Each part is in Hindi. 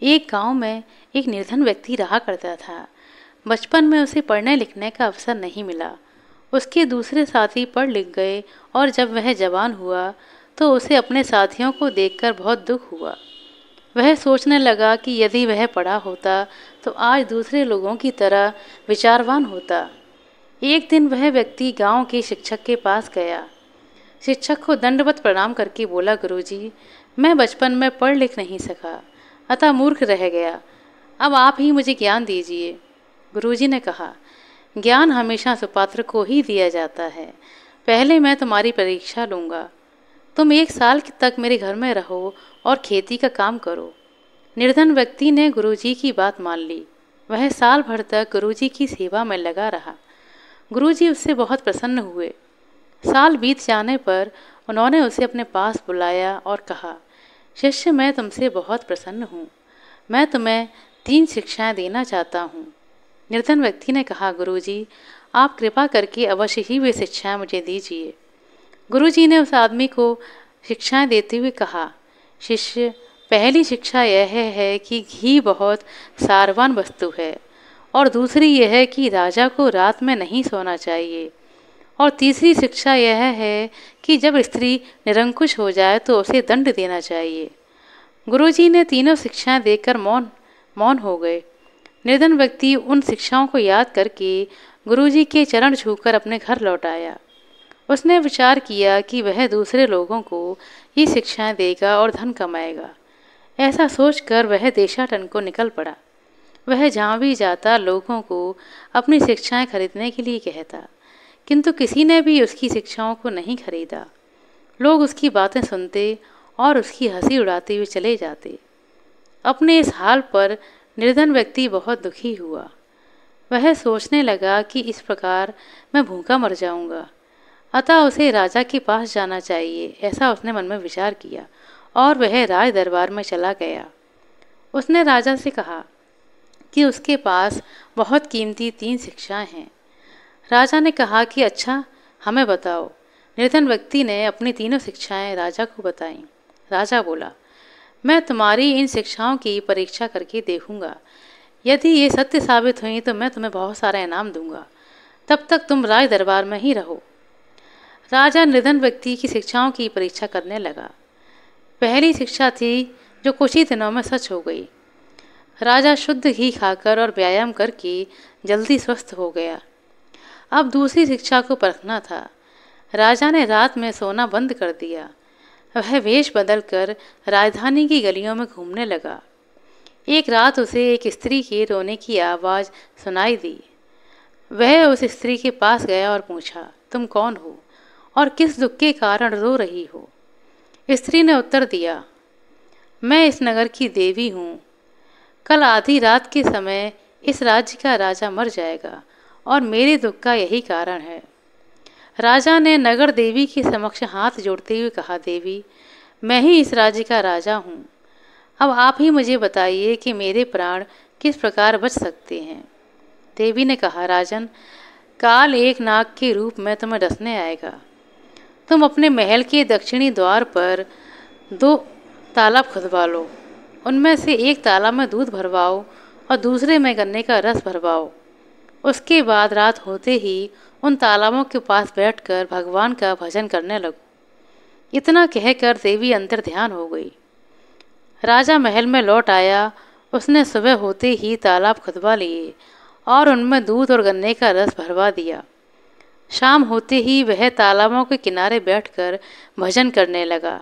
एक गांव में एक निर्धन व्यक्ति रहा करता था। बचपन में उसे पढ़ने लिखने का अवसर नहीं मिला। उसके दूसरे साथी पढ़ लिख गए और जब वह जवान हुआ तो उसे अपने साथियों को देखकर बहुत दुख हुआ। वह सोचने लगा कि यदि वह पढ़ा होता तो आज दूसरे लोगों की तरह विचारवान होता। एक दिन वह व्यक्ति गांव के शिक्षक के पास गया। शिक्षक को दंडवत प्रणाम करके बोला, गुरुजी, मैं बचपन में पढ़ लिख नहीं सका, अतः मूर्ख रह गया। अब आप ही मुझे ज्ञान दीजिए। गुरुजी ने कहा, ज्ञान हमेशा सुपात्र को ही दिया जाता है। पहले मैं तुम्हारी परीक्षा लूँगा। तुम 1 साल तक मेरे घर में रहो और खेती का काम करो। निर्धन व्यक्ति ने गुरुजी की बात मान ली। वह साल भर तक गुरुजी की सेवा में लगा रहा। गुरुजी उससे बहुत प्रसन्न हुए। साल बीत जाने पर उन्होंने उसे अपने पास बुलाया और कहा, शिष्य, मैं तुमसे बहुत प्रसन्न हूँ। मैं तुम्हें 3 शिक्षाएं देना चाहता हूँ। निर्धन व्यक्ति ने कहा, गुरुजी, आप कृपा करके अवश्य ही वे शिक्षाएं मुझे दीजिए। गुरुजी ने उस आदमी को शिक्षाएं देते हुए कहा, शिष्य, पहली शिक्षा यह है कि घी बहुत सारवान वस्तु है, और दूसरी यह है कि राजा को रात में नहीं सोना चाहिए, और तीसरी शिक्षा यह है कि जब स्त्री निरंकुश हो जाए तो उसे दंड देना चाहिए। गुरुजी ने तीनों शिक्षाएं देकर मौन हो गए। निर्धन व्यक्ति उन शिक्षाओं को याद करके गुरुजी के चरण छूकर अपने घर लौट आया। उसने विचार किया कि वह दूसरे लोगों को ये शिक्षाएं देगा और धन कमाएगा। ऐसा सोचकर वह देशाटन को निकल पड़ा। वह जहाँ भी जाता लोगों को अपनी शिक्षाएं खरीदने के लिए कहता, किंतु किसी ने भी उसकी शिक्षाओं को नहीं खरीदा। लोग उसकी बातें सुनते और उसकी हंसी उड़ाते हुए चले जाते। अपने इस हाल पर निर्धन व्यक्ति बहुत दुखी हुआ। वह सोचने लगा कि इस प्रकार मैं भूखा मर जाऊंगा, अतः उसे राजा के पास जाना चाहिए। ऐसा उसने मन में विचार किया और वह राज दरबार में चला गया। उसने राजा से कहा कि उसके पास बहुत कीमती 3 शिक्षाएं हैं। राजा ने कहा कि अच्छा, हमें बताओ। निर्धन व्यक्ति ने अपनी तीनों शिक्षाएं राजा को बताईं। राजा बोला, मैं तुम्हारी इन शिक्षाओं की परीक्षा करके देखूंगा। यदि ये सत्य साबित हुई तो मैं तुम्हें बहुत सारा इनाम दूंगा। तब तक तुम राज दरबार में ही रहो। राजा निर्धन व्यक्ति की शिक्षाओं की परीक्षा करने लगा। पहली शिक्षा थी जो कुछ ही दिनों में सच हो गई। राजा शुद्ध घी खाकर और व्यायाम करके जल्दी स्वस्थ हो गया। अब दूसरी शिक्षा को परखना था। राजा ने रात में सोना बंद कर दिया। वह वेश बदलकर राजधानी की गलियों में घूमने लगा। एक रात उसे एक स्त्री के रोने की आवाज़ सुनाई दी। वह उस स्त्री के पास गया और पूछा, तुम कौन हो और किस दुख के कारण रो रही हो? स्त्री ने उत्तर दिया, मैं इस नगर की देवी हूँ। कल आधी रात के समय इस राज्य का राजा मर जाएगा और मेरे दुख का यही कारण है। राजा ने नगर देवी के समक्ष हाथ जोड़ते हुए कहा, देवी, मैं ही इस राज्य का राजा हूँ। अब आप ही मुझे बताइए कि मेरे प्राण किस प्रकार बच सकते हैं। देवी ने कहा, राजन, काल एक नाग के रूप में तुम्हें डसने आएगा। तुम अपने महल के दक्षिणी द्वार पर 2 तालाब खुदवा लो। उनमें से एक तालाब में दूध भरवाओ और दूसरे में गन्ने का रस भरवाओ। उसके बाद रात होते ही उन तालाबों के पास बैठकर भगवान का भजन करने लगो। इतना कहकर देवी अंतर ध्यान हो गई। राजा महल में लौट आया। उसने सुबह होते ही तालाब खुदवा लिए और उनमें दूध और गन्ने का रस भरवा दिया। शाम होते ही वह तालाबों के किनारे बैठकर भजन करने लगा।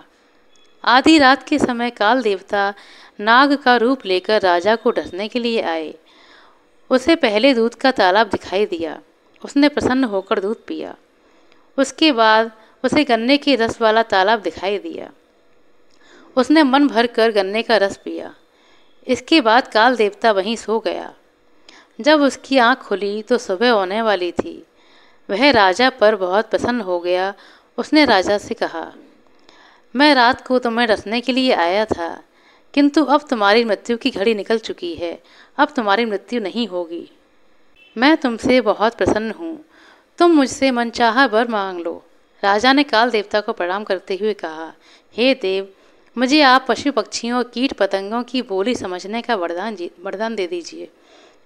आधी रात के समय काल देवता नाग का रूप लेकर राजा को डसने के लिए आए। उसे पहले दूध का तालाब दिखाई दिया। उसने प्रसन्न होकर दूध पिया। उसके बाद उसे गन्ने के रस वाला तालाब दिखाई दिया। उसने मन भर कर गन्ने का रस पिया। इसके बाद काल देवता वहीं सो गया। जब उसकी आंख खुली तो सुबह होने वाली थी। वह राजा पर बहुत प्रसन्न हो गया। उसने राजा से कहा, मैं रात को तुम्हें डसने के लिए आया था, किंतु अब तुम्हारी मृत्यु की घड़ी निकल चुकी है। अब तुम्हारी मृत्यु नहीं होगी। मैं तुमसे बहुत प्रसन्न हूँ। तुम मुझसे मनचाहा वर मांग लो। राजा ने काल देवता को प्रणाम करते हुए कहा, हे देव, मुझे आप पशु पक्षियों और कीट पतंगों की बोली समझने का वरदान दे दीजिए।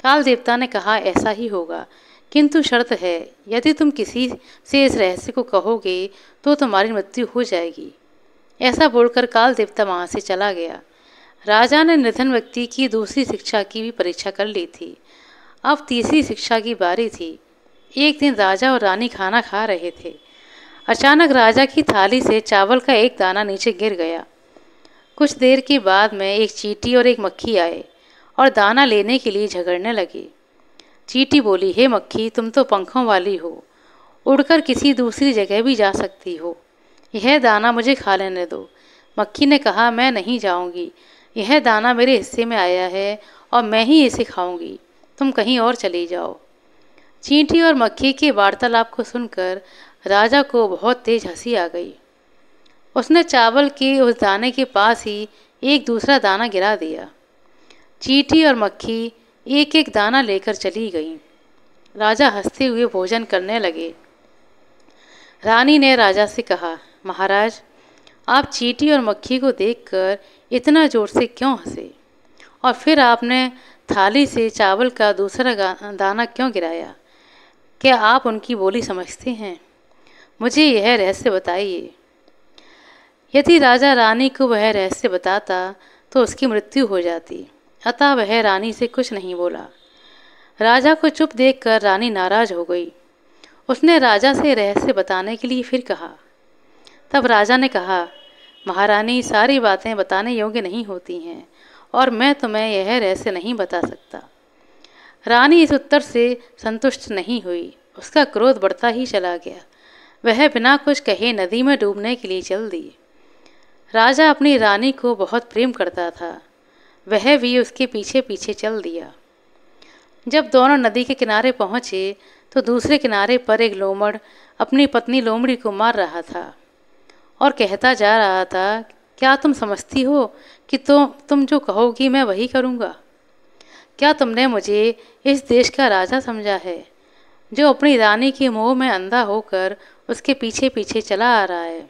काल देवता ने कहा, ऐसा ही होगा, किंतु शर्त है, यदि तुम किसी से इस रहस्य को कहोगे तो तुम्हारी मृत्यु हो जाएगी। ऐसा बोलकर काल देवता वहाँ से चला गया। राजा ने निर्धन व्यक्ति की दूसरी शिक्षा की भी परीक्षा कर ली थी। अब तीसरी शिक्षा की बारी थी। एक दिन राजा और रानी खाना खा रहे थे। अचानक राजा की थाली से चावल का एक दाना नीचे गिर गया। कुछ देर के बाद में एक चींटी और एक मक्खी आए और दाना लेने के लिए झगड़ने लगे। चींटी बोली, हे मक्खी, तुम तो पंखों वाली हो, उड़कर किसी दूसरी जगह भी जा सकती हो, यह दाना मुझे खा लेने दो। मक्खी ने कहा, मैं नहीं जाऊंगी, यह दाना मेरे हिस्से में आया है और मैं ही इसे खाऊंगी, तुम कहीं और चली जाओ। चींटी और मक्खी के वार्तालाप को सुनकर राजा को बहुत तेज हंसी आ गई। उसने चावल के उस दाने के पास ही एक दूसरा दाना गिरा दिया। चींटी और मक्खी एक एक दाना लेकर चली गईं। राजा हंसते हुए भोजन करने लगे। रानी ने राजा से कहा, महाराज, आप चींटी और मक्खी को देखकर इतना जोर से क्यों हंसे, और फिर आपने थाली से चावल का दूसरा दाना क्यों गिराया? क्या आप उनकी बोली समझते हैं? मुझे यह रहस्य बताइए। यदि राजा रानी को वह रहस्य बताता तो उसकी मृत्यु हो जाती, अतः वह रानी से कुछ नहीं बोला। राजा को चुप देखकर रानी नाराज हो गई। उसने राजा से रहस्य बताने के लिए फिर कहा। तब राजा ने कहा, महारानी, सारी बातें बताने योग्य नहीं होती हैं और मैं तुम्हें यह रहस्य नहीं बता सकता। रानी इस उत्तर से संतुष्ट नहीं हुई। उसका क्रोध बढ़ता ही चला गया। वह बिना कुछ कहे नदी में डूबने के लिए चल दी। राजा अपनी रानी को बहुत प्रेम करता था। वह भी उसके पीछे पीछे चल दिया। जब दोनों नदी के किनारे पहुँचे तो दूसरे किनारे पर एक लोमड़ अपनी पत्नी लोमड़ी को मार रहा था और कहता जा रहा था, क्या तुम समझती हो कि तुम जो कहोगी मैं वही करूँगा? क्या तुमने मुझे इस देश का राजा समझा है, जो अपनी रानी के मोह में अंधा होकर उसके पीछे पीछे चला आ रहा है?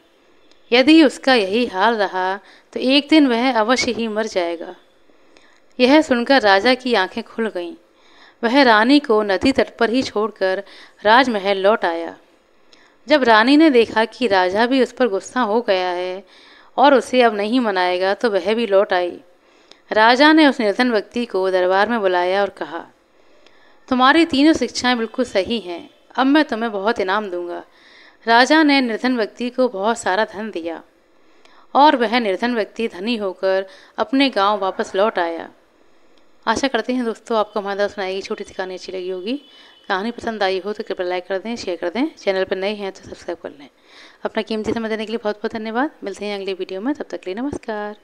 यदि उसका यही हाल रहा तो एक दिन वह अवश्य ही मर जाएगा। यह सुनकर राजा की आंखें खुल गईं। वह रानी को नदी तट पर ही छोड़कर राजमहल लौट आया। जब रानी ने देखा कि राजा भी उस पर गुस्सा हो गया है और उसे अब नहीं मनाएगा, तो वह भी लौट आई। राजा ने उस निर्धन व्यक्ति को दरबार में बुलाया और कहा, तुम्हारी तीनों शिक्षाएं बिल्कुल सही हैं, अब मैं तुम्हें बहुत इनाम दूंगा। राजा ने निर्धन व्यक्ति को बहुत सारा धन दिया और वह निर्धन व्यक्ति धनी होकर अपने गांव वापस लौट आया। आशा करते हैं दोस्तों आपको हमारे द्वारा सुनाई गई छोटी सी कहानी अच्छी लगी होगी। कहानी पसंद आई हो तो कृपया लाइक कर दें, शेयर कर दें। चैनल पर नए हैं तो सब्सक्राइब कर लें। अपना कीमती समय देने के लिए बहुत बहुत धन्यवाद। मिलते हैं अगली वीडियो में, तब तक के लिए नमस्कार।